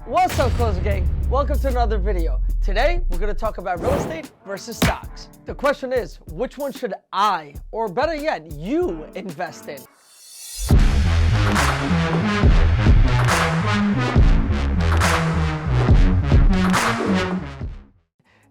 What's up, Closer Gang? Welcome to another video. Today, we're going to talk about real estate versus stocks. The question is, which one should I, or better yet, you invest in?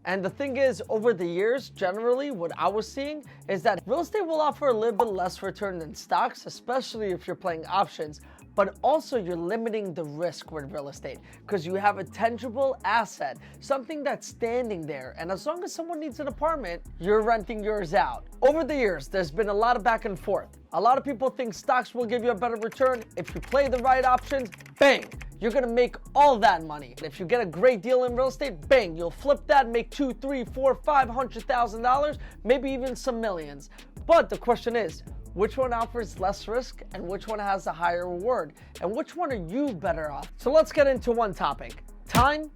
And the thing is, over the years, generally, what I was seeing is that real estate will offer a little bit less return than stocks, especially if you're playing options. But also you're limiting the risk with real estate because you have a tangible asset, something that's standing there. And as long as someone needs an apartment, you're renting yours out. Over the years, there's been a lot of back and forth. A lot of people think stocks will give you a better return. If you play the right options, bang, you're gonna make all that money. And if you get a great deal in real estate, bang, you'll flip that, make $200,000, $300,000, $400,000, $500,000, maybe even some millions. But the question is, which one offers less risk and which one has a higher reward? And which one are you better off? So let's get into one topic, time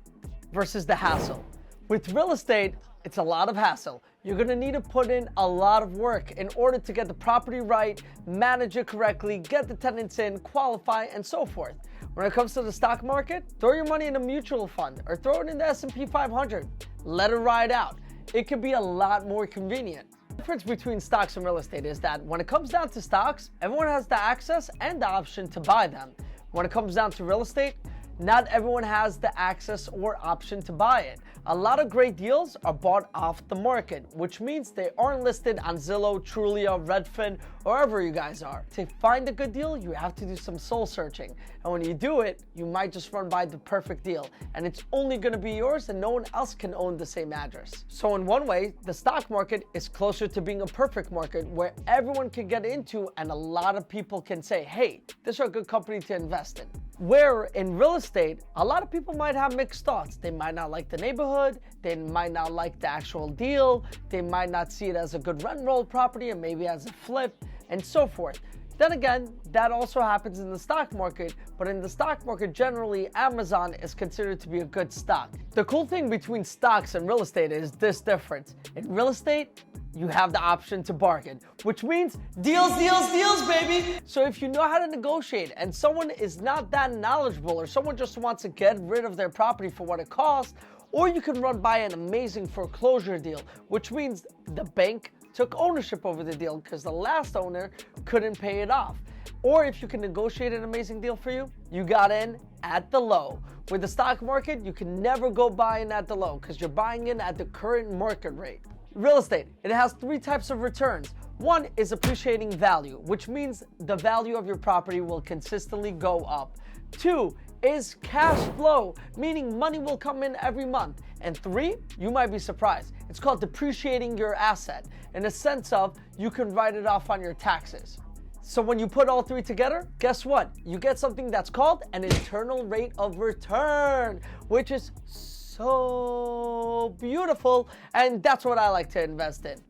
versus the hassle. With real estate, it's a lot of hassle. You're gonna need to put in a lot of work in order to get the property right, manage it correctly, get the tenants in, qualify, and so forth. When it comes to the stock market, throw your money in a mutual fund or throw it in the S&P 500. Let it ride out. It can be a lot more convenient. The difference between stocks and real estate is that when it comes down to stocks, everyone has the access and the option to buy them. When it comes down to real estate, not everyone has the access or option to buy it. A lot of great deals are bought off the market, which means they aren't listed on Zillow, Trulia, Redfin, or wherever you guys are. To find a good deal, you have to do some soul searching. And when you do it, you might just run by the perfect deal. And it's only gonna be yours and no one else can own the same address. So in one way, the stock market is closer to being a perfect market where everyone can get into and a lot of people can say, hey, this is a good company to invest in. Where in real estate, a lot of people might have mixed thoughts. They might not like the neighborhood, they might not like the actual deal, they might not see it as a good rent roll property and maybe as a flip and so forth. Then again, that also happens in the stock market, but in the stock market, generally, Amazon is considered to be a good stock. The cool thing between stocks and real estate is this difference. In real estate, you have the option to bargain, which means deals, deals, deals, baby. So if you know how to negotiate and someone is not that knowledgeable or someone just wants to get rid of their property for what it costs, or you can run by an amazing foreclosure deal, which means the bank took ownership over the deal because the last owner couldn't pay it off. Or if you can negotiate an amazing deal for you, you got in at the low. With the stock market, you can never go buying at the low because you're buying in at the current market rate. Real estate, it has three types of returns. One is appreciating value, which means the value of your property will consistently go up. Two is cash flow, meaning money will come in every month. And three, you might be surprised, it's called depreciating your asset in the sense of you can write it off on your taxes. So when you put all three together, guess what? You get something that's called an internal rate of return, which is so beautiful, and that's what I like to invest in.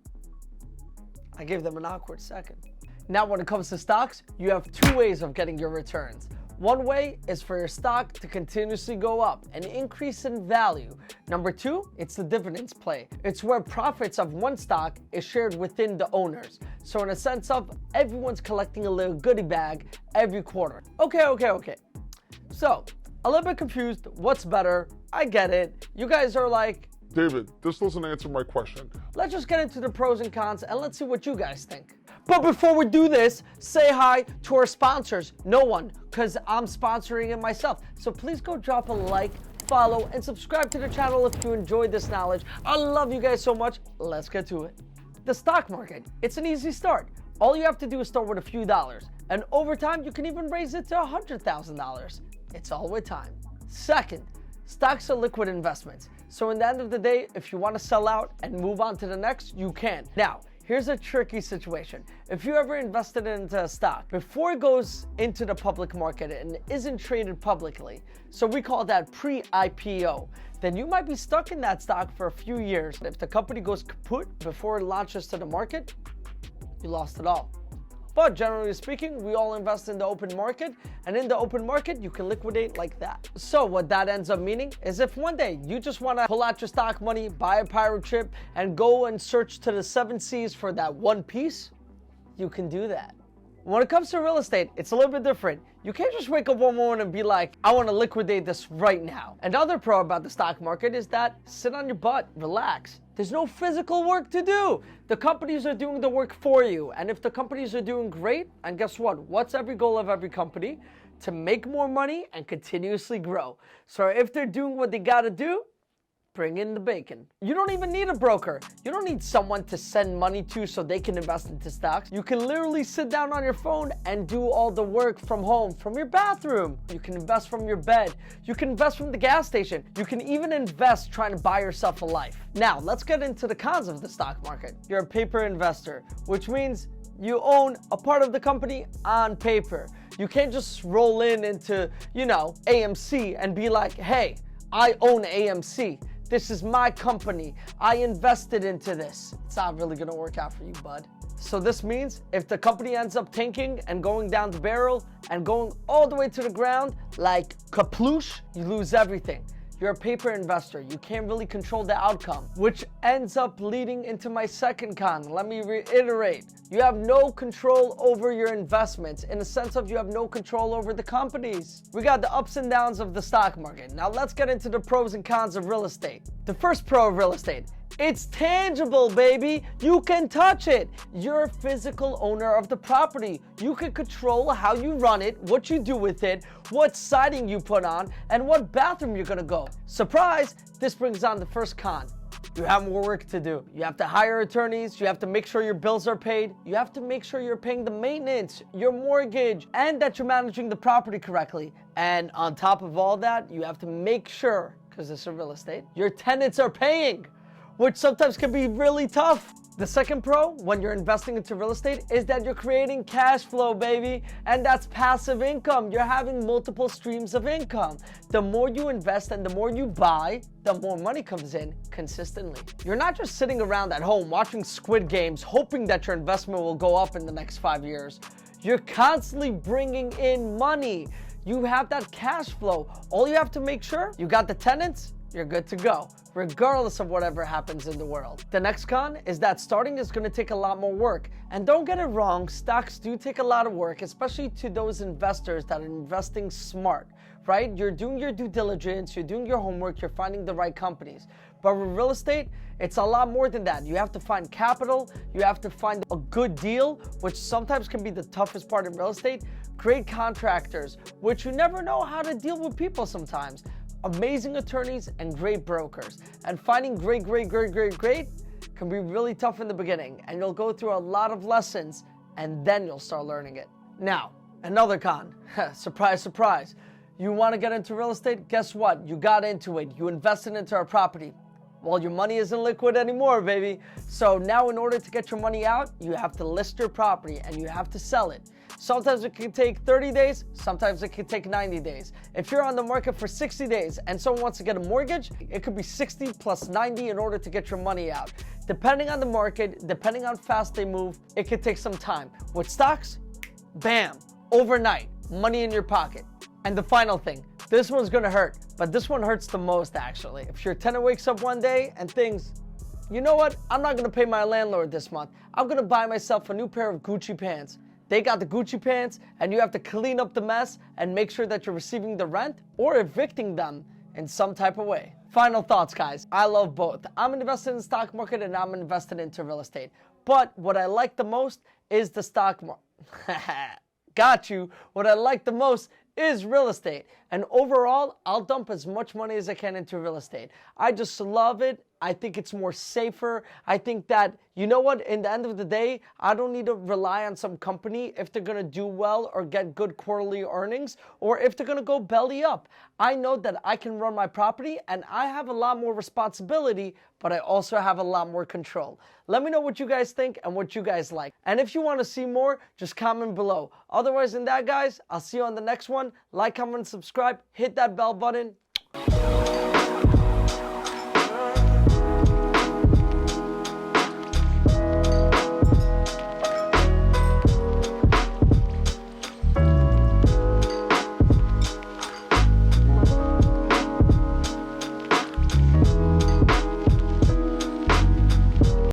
I gave them an awkward second. Now when it comes to stocks, you have two ways of getting your returns. One way is for your stock to continuously go up, an increase in value. Number two, it's the dividends play. It's where profits of one stock is shared within the owners. So in a sense of everyone's collecting a little goodie bag every quarter. Okay. So, a little bit confused, what's better? I get it. You guys are like, David, this doesn't answer my question. let's just get into the pros and cons and let's see what you guys think. But before we do this, say hi to our sponsors. No one, because I'm sponsoring it myself. So please go drop a like, follow, and subscribe to the channel if you enjoyed this knowledge. I love you guys so much. Let's get to it. The stock market, it's an easy start. All you have to do is start with a few dollars. And over time, you can even raise it to $100,000. It's all with time. Second, stocks are liquid investments. So in the end of the day, if you want to sell out and move on to the next, you can. Now, here's a tricky situation. If you ever invested into a stock, before it goes into the public market and isn't traded publicly, so we call that pre-IPO, then you might be stuck in that stock for a few years. If the company goes kaput before it launches to the market, you lost it all. But generally speaking, we all invest in the open market, and in the open market, you can liquidate like that. So what that ends up meaning is if one day you just want to pull out your stock money, buy a pirate ship, and go and search to the 7 seas for that one piece, you can do that. When it comes to real estate, it's a little bit different. You can't just wake up one morning and be like, I want to liquidate this right now. Another pro about the stock market is that sit on your butt, relax. There's no physical work to do. The companies are doing the work for you. And if the companies are doing great, and guess what? What's every goal of every company? To make more money and continuously grow. So if they're doing what they gotta do, bring in the bacon. You don't even need a broker. You don't need someone to send money to so they can invest into stocks. You can literally sit down on your phone and do all the work from home, from your bathroom. You can invest from your bed. You can invest from the gas station. You can even invest trying to buy yourself a life. Now, let's get into the cons of the stock market. You're a paper investor, which means you own a part of the company on paper. You can't just roll into, AMC and be like, hey, I own AMC. This is my company. I invested into this. It's not really gonna work out for you, bud. So this means if the company ends up tanking and going down the barrel and going all the way to the ground like kaploosh, you lose everything. You're a paper investor. You can't really control the outcome, which ends up leading into my second con. Let me reiterate. You have no control over your investments in the sense of you have no control over the companies. We got the ups and downs of the stock market. Now let's get into the pros and cons of real estate. The first pro of real estate. It's tangible, baby. You can touch it. You're a physical owner of the property. You can control how you run it, what you do with it, what siding you put on, and what bathroom you're gonna go. Surprise! This brings on the first con. You have more work to do. You have to hire attorneys. You have to make sure your bills are paid. You have to make sure you're paying the maintenance, your mortgage, and that you're managing the property correctly. And on top of all that, you have to make sure, because this is real estate, your tenants are paying, which sometimes can be really tough. The second pro when you're investing into real estate is that you're creating cash flow, baby, and that's passive income. You're having multiple streams of income. The more you invest and the more you buy, the more money comes in consistently. You're not just sitting around at home watching Squid Games hoping that your investment will go up in the next 5 years. You're constantly bringing in money. You have that cash flow. All you have to make sure you got the tenants, you're good to go, regardless of whatever happens in the world. The next con is that starting is going to take a lot more work. And don't get it wrong, stocks do take a lot of work, especially to those investors that are investing smart, right? You're doing your due diligence, you're doing your homework, you're finding the right companies. But with real estate, it's a lot more than that. You have to find capital, you have to find a good deal, which sometimes can be the toughest part in real estate. Great contractors, which you never know how to deal with people sometimes. Amazing attorneys and great brokers. And finding great can be really tough in the beginning, and you'll go through a lot of lessons and then you'll start learning it. Now, another con. Surprise, surprise. You want to get into real estate? Guess what? You got into it. You invested into a property. Well, your money isn't liquid anymore, baby. So now in order to get your money out, you have to list your property and you have to sell it. Sometimes it can take 30 days, sometimes it can take 90 days. If you're on the market for 60 days and someone wants to get a mortgage, it could be 60 plus 90 in order to get your money out. Depending on the market, depending on how fast they move, it could take some time. With stocks, bam, overnight, money in your pocket. And the final thing, this one's gonna hurt, but this one hurts the most actually. If your tenant wakes up one day and thinks, you know what, I'm not gonna pay my landlord this month. I'm gonna buy myself a new pair of Gucci pants. They got the Gucci pants and you have to clean up the mess and make sure that you're receiving the rent or evicting them in some type of way. Final thoughts, guys. I love both. I'm invested in the stock market and I'm invested into real estate. But what I like the most is the stock market. Got you. What I like the most is real estate. And overall, I'll dump as much money as I can into real estate. I just love it. I think it's more safer. I think that, you know what, in the end of the day, I don't need to rely on some company if they're gonna do well or get good quarterly earnings or if they're gonna go belly up. I know that I can run my property and I have a lot more responsibility, but I also have a lot more control. Let me know what you guys think and what you guys like. And if you want to see more, just comment below. Otherwise than that, guys, I'll see you on the next one. Like, comment, and subscribe. Hit that bell button